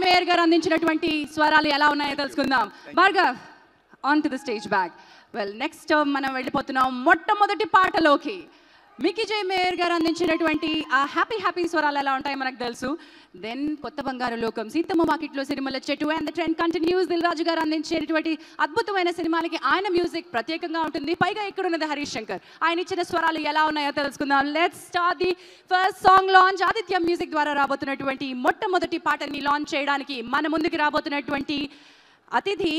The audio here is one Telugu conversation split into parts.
మేయర్ గారు అందించినటువంటి స్వరాలు ఎలా ఉన్నాయో తెలుసుకుందాం. Bhargav, on to the stage back. Well, next మనం వెళ్ళిపోతున్నాం మొట్టమొదటి పాటలోకి. మికీ జే మేయర్ గారు అందించినటువంటి ఆ హ్యాపీ స్వరాలు ఎలా ఉంటాయో మనకు తెలుసు. దెన్ కొత్త బంగారు లోకం, Seethamma Vakitlo Sirimalle Chettu and the trend continues. Dil Raju garu అందించేటువంటి అద్భుతమైన సినిమాలకి ఆయన మ్యూజిక్ ప్రత్యేకంగా ఉంటుంది. పైగా ఇక్కడున్నది హరీష్ శంకర్. ఆయన ఇచ్చిన స్వరాలు ఎలా ఉన్నాయో తెలుసుకుందాం. Let's start the first song launch. Aditya music ద్వారా రాబోతున్నటువంటి మొట్టమొదటి పాటని లాంచ్ చేయడానికి మన ముందుకు రాబోతున్నటువంటి అతిథి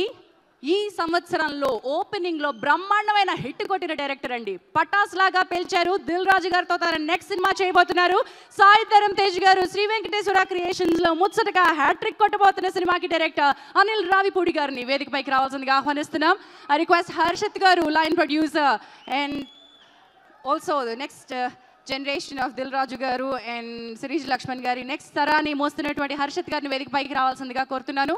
ఈ సంవత్సరంలో ఓపెనింగ్ లో బ్రహ్మాండమైన హిట్ కొట్టిన డైరెక్టర్ అండి. పటాస్ లాగా పేల్చారు. దిల్ రాజు గారితో తన నెక్స్ట్ సినిమా చేయబోతున్నారు. సాయి ధరమ్ తేజ్ గారు శ్రీ వెంకటేశ్వర క్రియేషన్స్ లో ముచ్చటగా హ్యాట్రిక్ కొట్టబోతున్న సినిమాకి డైరెక్టర్ అనిల్ రావిపూడి గారిని వేదికపైకి రావాల్సిందిగా ఆహ్వానిస్తున్నాం. I request Harshith garu, line producer and also next generation of Dil Raju garu and series Laxman గారి నెక్స్ట్ తరాన్ని మోస్తున్నటువంటి హర్షిత్ గారిని వేదికపైకి రావాల్సిందిగా కోరుతున్నాను.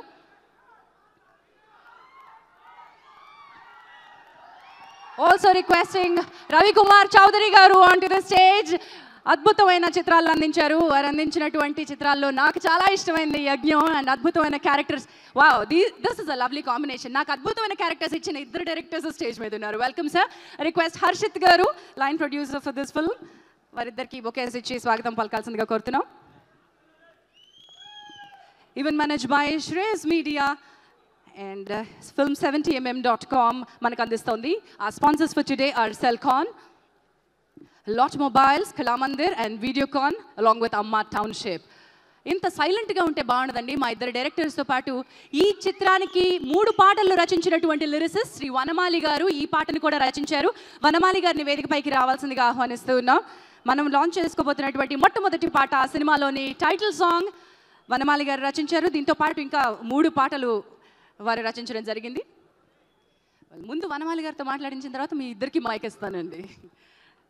Also requesting Ravi Kumar Chaudhary garu onto the stage. అద్భుతమైన చిత్రాలు అందించారు. వారు అందించినటువంటి చిత్రాల్లో నాకు చాలా ఇష్టమైంది యజ్ఞం అండ్ అద్భుతమైన characters. Wow, this is a lovely combination. నాకు అద్భుతమైన క్యారెక్టర్స్ ఇచ్చిన ఇద్దరు డైరెక్టర్స్ స్టేజ్ మీద ఉన్నారు. Welcome sir. Request Harshith garu, line producer for this film, వారిద్దరికి బొకేస్ ఇచ్చి స్వాగతం పలకాల్సిందిగా కోరుతున్నాం. Event managed by Shreyas Media and film70mm.com మనకు అందిస్తుంది. Our sponsors for today are Cellcon, Lot Mobiles, Kalamandir and Videocon along with Amma Township. ఇంత సైలెంట్గా ఉంటే బాగుండదండి. మా ఇద్దరు డైరెక్టర్స్తో పాటు ఈ చిత్రానికి 3 పాటలు రచించినటువంటి లిరిసిస్ట్ శ్రీ వనమాలి గారు ఈ పాటను కూడా రచించారు. వనమాలి గారిని వేదికపైకి రావాల్సిందిగా ఆహ్వానిస్తూ ఉన్నాం. మనం లాంచ్ చేసుకోబోతున్నటువంటి మొట్టమొదటి పాట ఆ సినిమాలోని టైటిల్ సాంగ్ వనమాలి గారు రచించారు. దీంతో పాటు ఇంకా 3 పాటలు వారు రచించడం జరిగింది. ముందు వనమాలి గారితో మాట్లాడించిన తర్వాత మీ ఇద్దరికి మైక్ ఇస్తానండి.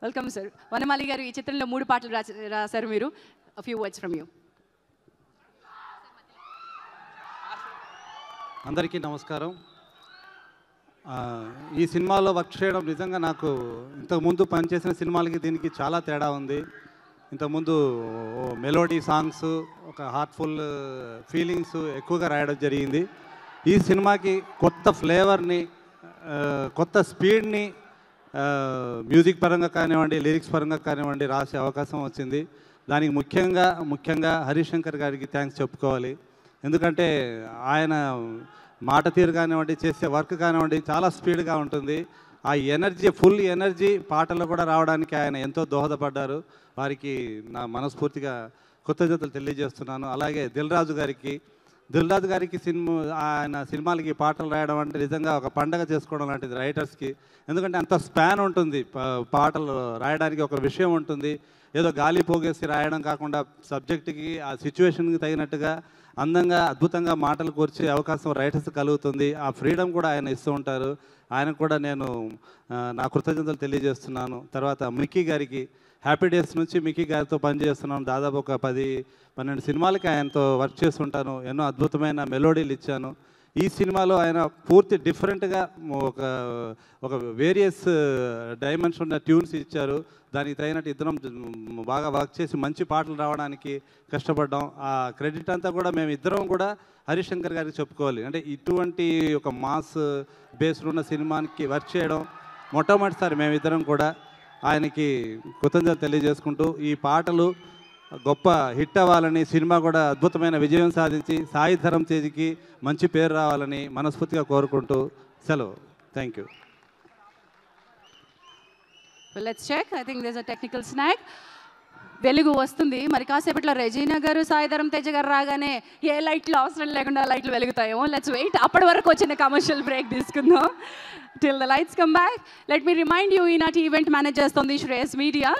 Welcome sir. వనమాలి గారు, ఈ చిత్రంలో 3 పాటలు రాశారు మీరు. a few words from you. అందరికీ నమస్కారం. ఈ సినిమాలో వర్క్ చేయడం నిజంగా నాకు ఇంతకుముందు పనిచేసిన సినిమాలకి దీనికి చాలా తేడా ఉంది. ఇంతకుముందు మెలోడీ సాంగ్స్, ఒక హార్ట్ఫుల్ ఫీలింగ్స్ ఎక్కువగా రాయడం జరిగింది. ఈ సినిమాకి కొత్త ఫ్లేవర్ని, కొత్త స్పీడ్ని మ్యూజిక్ పరంగా కానివ్వండి, లిరిక్స్ పరంగా కానివ్వండి రాసే అవకాశం వచ్చింది. దానికి ముఖ్యంగా హరీష్ శంకర్ గారికి థ్యాంక్స్ చెప్పుకోవాలి. ఎందుకంటే ఆయన మాట తీరు కానివ్వండి, చేసే వర్క్ కానివ్వండి చాలా స్పీడ్గా ఉంటుంది. ఆ ఎనర్జీ, ఫుల్ ఎనర్జీ పాటల్లో కూడా రావడానికి ఆయన ఎంతో దోహదపడ్డారు. వారికి నా మనస్ఫూర్తిగా కృతజ్ఞతలు తెలియజేస్తున్నాను. అలాగే దిల్ రాజు గారికి ఆయన సినిమాలకి పాటలు రాయడం అంటే నిజంగా ఒక పండగ చేసుకోవడం లాంటిది రైటర్స్కి. ఎందుకంటే అంత స్పాన్ ఉంటుంది పాటలు రాయడానికి, ఒక విషయం ఉంటుంది. ఏదో గాలి పోగేసి రాయడం కాకుండా సబ్జెక్టుకి, ఆ సిచ్యువేషన్కి తగినట్టుగా అందంగా అద్భుతంగా మాటలు కూర్చే అవకాశం రైటర్స్ కలుగుతుంది. ఆ ఫ్రీడమ్ కూడా ఆయన ఇస్తూ ఉంటారు. ఆయనకు కూడా నేను నా కృతజ్ఞతలు తెలియజేస్తున్నాను. తర్వాత మిక్కీ గారికి, హ్యాపీ డేస్ నుంచి మిక్కీ గారితో పనిచేస్తున్నాను. దాదాపు ఒక 10-12 సినిమాలకి ఆయనతో వర్క్ చేస్తుంటాను. ఎన్నో అద్భుతమైన మెలోడీలు ఇచ్చాను. ఈ సినిమాలో ఆయన పూర్తి డిఫరెంట్గా ఒక వేరియస్ డైమెన్షన్ ఉన్న ట్యూన్స్ ఇచ్చారు. దానికి తగినట్టు ఇద్దరం బాగా వర్క్ చేసి మంచి పాటలు రావడానికి కష్టపడ్డాం. ఆ క్రెడిట్ అంతా కూడా మేము ఇద్దరం కూడా హరీష్ శంకర్ గారికి చెప్పుకోవాలి. అంటే ఇటువంటి ఒక మాస్ బేస్డ్ ఉన్న సినిమాకి వర్క్ చేయడం మొట్టమొదటిసారి మేమిద్దరం కూడా. ఆయనకి కృతజ్ఞతలు తెలియజేసుకుంటూ ఈ పాటలు గొప్ప హిట్ అవ్వాలని, సినిమా కూడా అద్భుతమైన విజయం సాధించి సాయి ధరమ్ తేజ్కి మంచి పేరు రావాలని మనస్ఫూర్తిగా కోరుకుంటూ సెలవు. Thank you. Let's check. I think there's a technical snag. వెలుగు వస్తుంది మరి కాసేపట్లో. రెజీనా గారు, సాయి ధరమ్ తేజ్ గారు రాగానే ఏ లైట్లు అవసరం లేకుండా లైట్లు వెలుగుతాయేమో. Let's wait. అప్పటి వరకు వచ్చిన కమర్షియల్ బ్రేక్ తీసుకుందాం. Till the lights come back, let me remind you, ఈనాటి ఈవెంట్ మేనేజ్ చేస్తుంది శ్రేయస్ మీడియా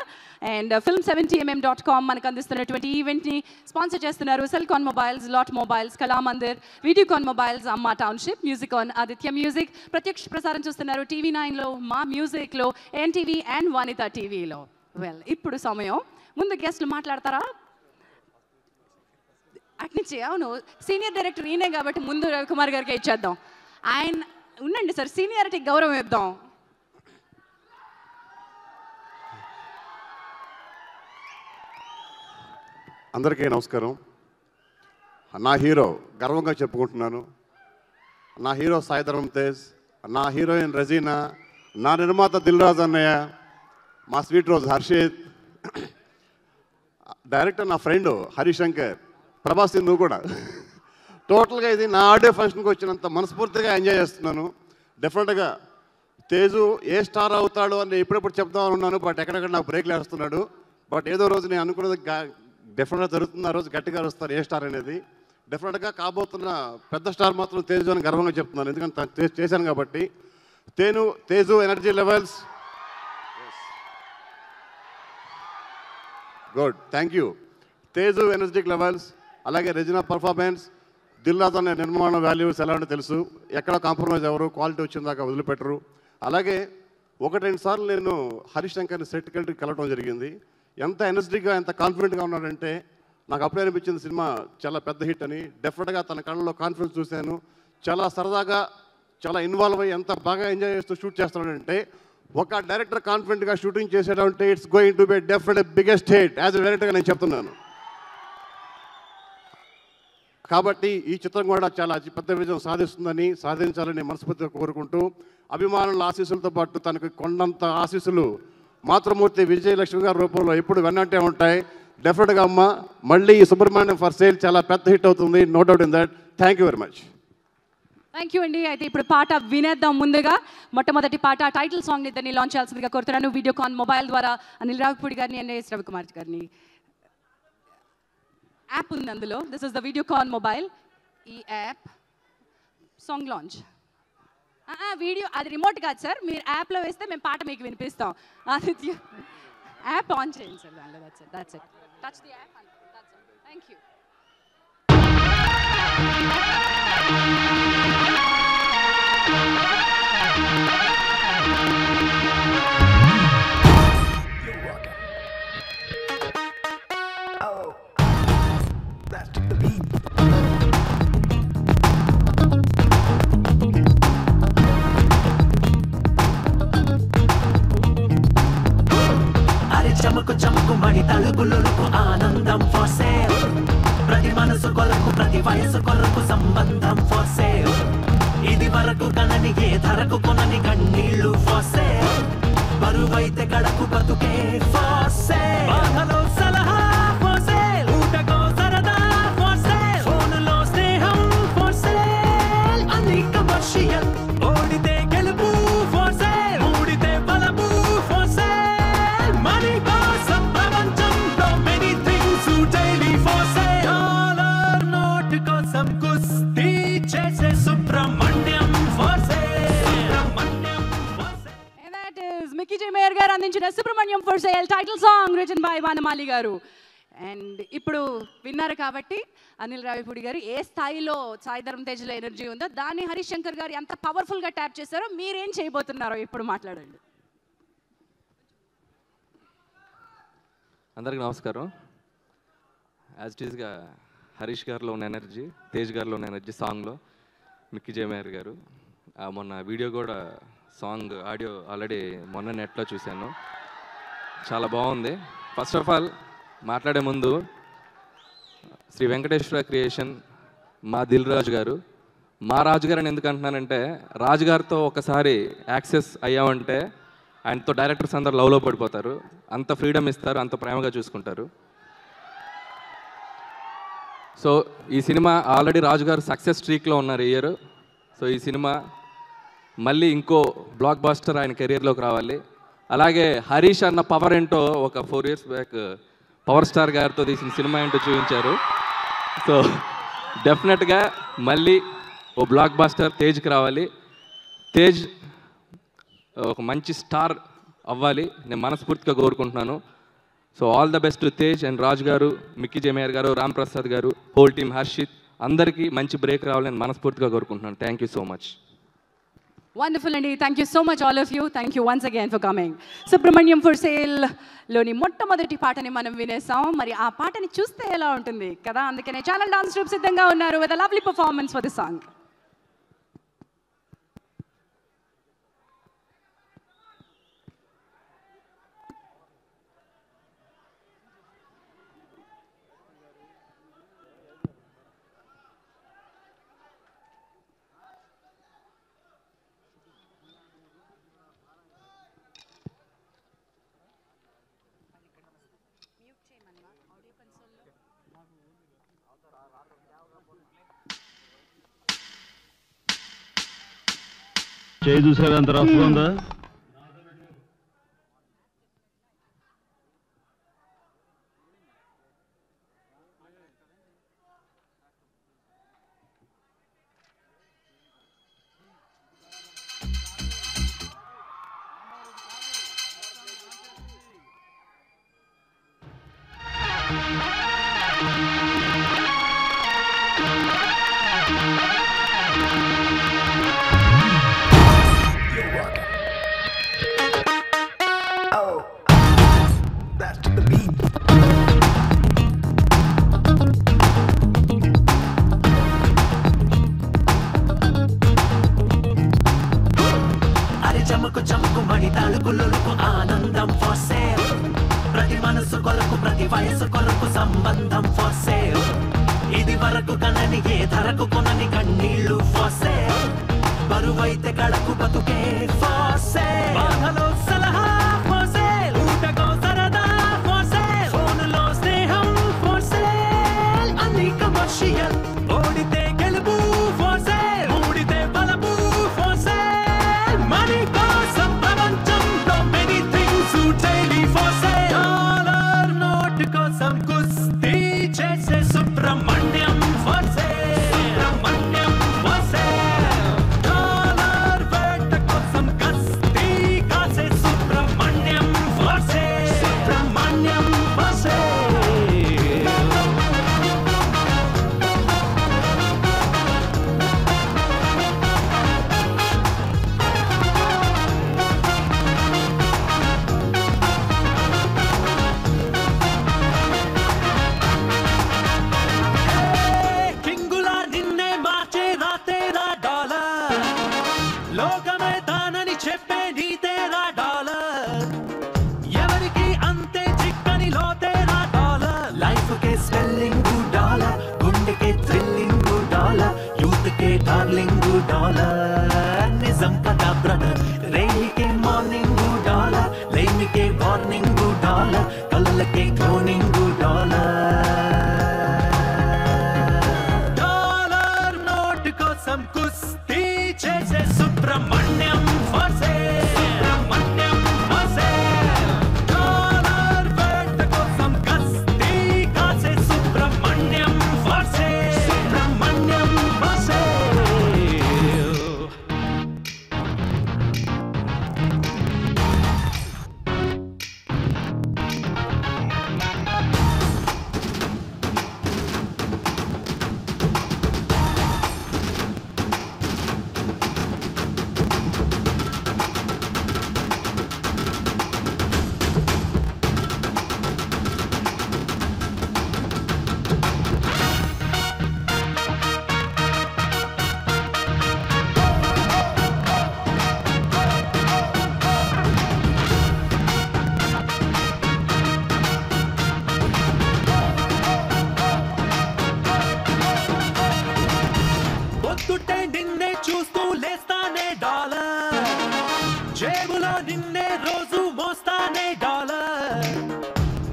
అండ్ film70mm.com మనకు అందిస్తున్నటువంటి ఈవెంట్ని స్పాన్సర్ చేస్తున్నారు. Celkon mobiles, lot mobiles, Kalamandir, Videocon mobiles, అమ్మా టౌన్షిప్, మ్యూజికాన్, ఆదిత్య మ్యూజిక్. ప్రత్యక్ష ప్రసారం చూస్తున్నారు TV9లో, మా మ్యూజిక్లో, ఎన్టీవీ అండ్ వనిత టీవీలో. వెల్, ఇప్పుడు సమయం. ముందు గెస్ట్లు మాట్లాడతారా? అట్నుంచి అవును, సీనియర్ డైరెక్టర్ ఈయనే కాబట్టి ముందు రవికుమార్ గారికి ఇచ్చేద్దాం. ఆయన ఉండండి సార్, సీనియారిటీ గౌరవం ఇద్దాం. అందరికీ నమస్కారం. నా హీరో గర్వంగా చెప్పుకుంటున్నాను. నా హీరో సాయి ధరమ్ తేజ్, నా హీరోయిన్ రజీనా, నా నిర్మాత దిల్ రాజు అన్నయ్య, మా స్వీట్ రోజ్ హర్షిత్, డైరెక్టర్ నా ఫ్రెండ్ హరిశంకర్, ప్రభాస్ నువ్వు కూడా. టోటల్గా ఇది నా ఆడియో ఫంక్షన్కి వచ్చినంత మనస్ఫూర్తిగా ఎంజాయ్ చేస్తున్నాను. డెఫినెట్గా తేజు ఏ స్టార్ అవుతాడు అని ఎప్పుడెప్పుడు చెప్దామని ఉన్నాను, బట్ ఎక్కడెక్కడ నాకు బ్రేక్లు వేస్తున్నాడు. బట్ ఏదో రోజు నేను అనుకున్నది డెఫినెట్గా జరుగుతుంది. ఆ రోజు గట్టిగా వస్తారు ఏ స్టార్ అనేది. డెఫినెట్గా కాబోతున్న పెద్ద స్టార్ మాత్రం తేజు అని గర్వంగా చెప్తున్నాను, ఎందుకంటే చేశాను కాబట్టి. Teju energy levels good, thank you. Teju energetic levels, అలాగే రెజినా పర్ఫార్మెన్స్, దిల్ రాజు అనే నిర్మాణ వాల్యూస్ ఎలా ఉంటే తెలుసు. ఎక్కడ కాంప్రమైజ్ ఎవరు, క్వాలిటీ వచ్చిన దాకా వదిలిపెట్టరు. అలాగే 1-2 సార్లు నేను హరీష్ శంకర్ని సెట్కి వెళ్ళి కలవడం జరిగింది. ఎంత ఎనర్జీగా ఎంత కాన్ఫిడెంట్గా ఉన్నాడంటే నాకు అప్పుడే అనిపించింది సినిమా చాలా పెద్ద హిట్ అని. డెఫినెట్గా తన కళ్ళలో కాన్ఫిడెన్స్ చూశాను. చాలా సరదాగా చాలా ఇన్వాల్వ్ అయ్యి ఎంత బాగా ఎంజాయ్ చేస్తూ షూట్ చేస్తున్నాడంటే, ఒక డైరెక్టర్ కాన్ఫిడెంట్గా షూటింగ్ చేసేటంటే it's going to be definite biggest hit as a డైరెక్టర్గా నేను చెప్తున్నాను. కాబట్టి ఈ చిత్రం కూడా చాలా పెద్ద విజయం సాధించాలని మనస్ఫూర్తిగా కోరుకుంటూ, అభిమానుల ఆశీస్సులతో పాటు తనకు కొండంత ఆశీస్సులు మాతృమూర్తి విజయలక్ష్మి గారి రూపంలో ఎప్పుడు వెన్నంటే ఉంటాయి. డెఫినెట్గా అమ్మ, మళ్ళీ ఈ సుబ్రహ్మణ్యం ఫర్ సేల్ చాలా పెద్ద హిట్ అవుతుంది, no doubt in that. Thank you very much. Thank you అండి. అయితే ఇప్పుడు పాట వినేద్దాం. ముందుగా మొట్టమొదటి పాట టైటిల్ సాంగ్ ఇద్దరిని లాంచ్ చేయాల్సిందిగా కోరుతున్నాను. వీడియోకాన్ మొబైల్ ద్వారా అనిల్ రావిపూడి గారిని అండ్ ఎస్ రవికుమార్ గారిని. యాప్ ఉంది అందులో. This is the Videocon mobile. ఈ యాప్ సాంగ్ లాంచ్ వీడియో అది రిమోట్ కాదు సార్, మీరు యాప్లో వేస్తే మేము పాట మీకు వినిపిస్తాం. ఆదిత్య యాప్ ఆన్ చేయండి సార్ దానిలో. That's it. Touch the app. Thank you. చమకు చమకు మడి తలుపులకు ఆనందం ఫర్ సేల్. ప్రతి మనసు కొరకు ప్రతి వయసు కొరకు సంబంధం ఫర్ సేల్. ఇది వరకు కనని ఏ ధరకు కొనని కన్నీళ్లు ఫర్ సేల్. బరువైతే గడకు బతుకే ఫర్ సేల్. బాధలో సలహా ఫర్ సేల్. ఊటకో సరదా ఫర్ సేల్. ఫోనులో స్నేహం ఫర్ సేల్. అన్ని కమర్షియల్. ఓడితే గెలుపు ఫర్ సేల్. ఊడితే బలపు ఫర్ సేల్. మనీ కోసం ప్రపంచంలో many things daily for sale. Dollar note కోసం కుస్తీ చేసే Subrahmanyam for sale. Subrahmanyam for sale. And that is Mickey J Meyer garu అందించిన Subrahmanyam for sale title song written by Vanamali garu. And ఇప్పుడు విన్నారు కాబట్టి అనిల్ రావిపూడి గారు ఏ స్థాయిలో సాయి ధరమ్ తేజ్లో ఎనర్జీ ఉందో దాన్ని హరీష్ శంకర్ గారు ఎంత పవర్ఫుల్గా ట్యాప్ చేశారో మీరేం చేయబోతున్నారో ఇప్పుడు మాట్లాడండి. అందరికీ నమస్కారం. యాజ్ ఇట్ ఈస్గా హరీష్ గారిలో ఉన్న ఎనర్జీ, తేజ్ గారిలో ఉన్న ఎనర్జీ సాంగ్లో మిక్కీ జే మేయర్ గారు. మొన్న వీడియో కూడా సాంగ్ ఆడియో ఆల్రెడీ మొన్న నెట్లో చూశాను, చాలా బాగుంది. ఫస్ట్ ఆఫ్ ఆల్ మాట్లాడే ముందు శ్రీ వెంకటేశ్వర క్రియేషన్, మా దిల్ రాజు గారు, మా రాజుగారు అని ఎందుకు అంటున్నానంటే, రాజుగారితో ఒకసారి యాక్సెస్ అయ్యామంటే ఆయనతో డైరెక్టర్స్ అందరు లవ్లో పడిపోతారు. అంత ఫ్రీడమ్ ఇస్తారు, అంత ప్రేమగా చూసుకుంటారు. సో ఈ సినిమా ఆల్రెడీ రాజుగారు సక్సెస్ స్ట్రీక్లో ఉన్నారు ఈ ఇయర్. సో ఈ సినిమా మళ్ళీ ఇంకో బ్లాక్ బాస్టర్ ఆయన కెరీర్లోకి రావాలి. అలాగే హరీష్ అన్న పవర్ ఏంటో ఒక 4 years బ్యాక్ పవర్ స్టార్ గారితో తీసిన సినిమా ఏంటో చూపించారు. సో డెఫినెట్గా మళ్ళీ ఓ బ్లాక్ బాస్టర్ తేజ్కి రావాలి. తేజ్ ఒక మంచి స్టార్ అవ్వాలి నేను మనస్ఫూర్తిగా కోరుకుంటున్నాను. So all the best to Tej and Raju garu, Mickey J Meyer గారు, రామ్ ప్రసాద్ గారు, హోల్ టీమ్, హర్షిత్, అందరికీ మంచి బ్రేక్ రావాలని మనస్ఫూర్తిగా కోరుకుంటున్నాను. Thank you so much. Wonderful అండి. Thank you so much all of you. Thank you once again for coming. Subrahmanyam for సేల్లోని మొట్టమొదటి పాటని మనం వినేసాం. మరి ఆ పాటని చూస్తే ఎలా ఉంటుంది కదా, అందుకనే ఛానల్ డాన్స్ ట్రూప్ సిద్ధంగా ఉన్నారు with a lovely performance for the song. చేయి చూసావా ఎంత రఫ్గా ఉందా? చమకు చమకు మణి తలుపులకు ఆనందం ఫర్ సేల్ ప్రతి మనసు కొరకు ప్రతి వయసు కొరకు సంబంధం ఫర్ సేల్ ఇది వరకు కనని ఏ ధరకు కొనని కన్నీళ్లు ఫర్ సేల్ బరువైతే కడకు బతుకే ఫర్ సేల్ బాధలో సలహా ఫర్ సేల్ ఊటకో సరదా ఫర్ సేల్ ఫోనులో స్నేహం ఫర్ సేల్ అన్ని కమర్షియల్ ఓడితే గెలుపు ఫర్ సేల్ ఊడితే బలపు ఫర్ సేల్ మనీ కోసం ప్రపంచంలో many things daily for sale dollar note కోసం కుస్తీ చేసే Subrahmanyam for sale Subrahmanyam for sale dollar వేట కోసం కస్తీ కాసే Subrahmanyam for sale Subrahmanyam for sale కింగులా నిన్నే మార్చే రాతేరా డాలర్ లోకమే తానని చెప్పే నీతేరా డాలర్ ఎవరికి అంతే చిక్కని లోతేరా డాలర్ లైఫ్ కే స్పెల్లింగ్ డాలర్ గుండెకే థ్రిల్లింగ్ డాలర్ యూత్ కే డార్లింగ్ డాలర్ నిజం కదా బ్రదర్ రేయికే మార్నింగ్ డాలర్ లేమికే వార్నింగ్ డాలర్ కళ్ళకే క్లోనింగ్ డాలర్ నోట్ కోసం కుస్తీ చేసే Subrahmanyam for sale Subrahmanyam for sale dollar వేట కోసం కస్తీ కాసే Subrahmanyam for sale Subrahmanyam for sale పొద్దుటే నిన్నే చూస్తూ లేస్తానే డాలర్ జేబులో నిన్నే రోజు మోస్తానే డాలర్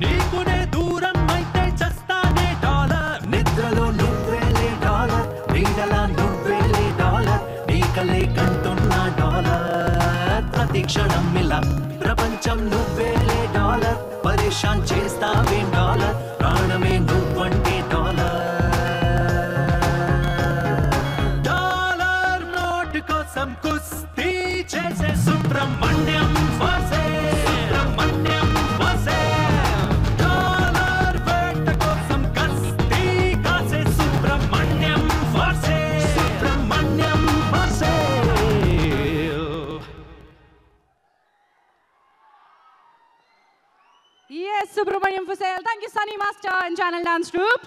నీకునే దూరం అయితే చస్తానే డాలర్ నిద్రలో నువ్వేలే డాలర్ నీడలా నువ్వేలే డాలర్ నీకలే కంటున్నా డాలర్ ప్రతి క్షణం ఇలా ప్రపంచం నువ్వేలే డాలర్ పరేషాన్ చేస్తావే డాలర్ ప్రాణమే నువ్వంటే డాలర్ డాలర్ నోట్ కోసం కుస్తీ చేసే Subrahmanyam for sale Subrahmanyam for sale dollar వేట కోసం కస్తీ కాసే Subrahmanyam for sale Subrahmanyam for sale Yes, Subramaniam for sale. Thank you, Sunny Master and Channel Dance Troupe.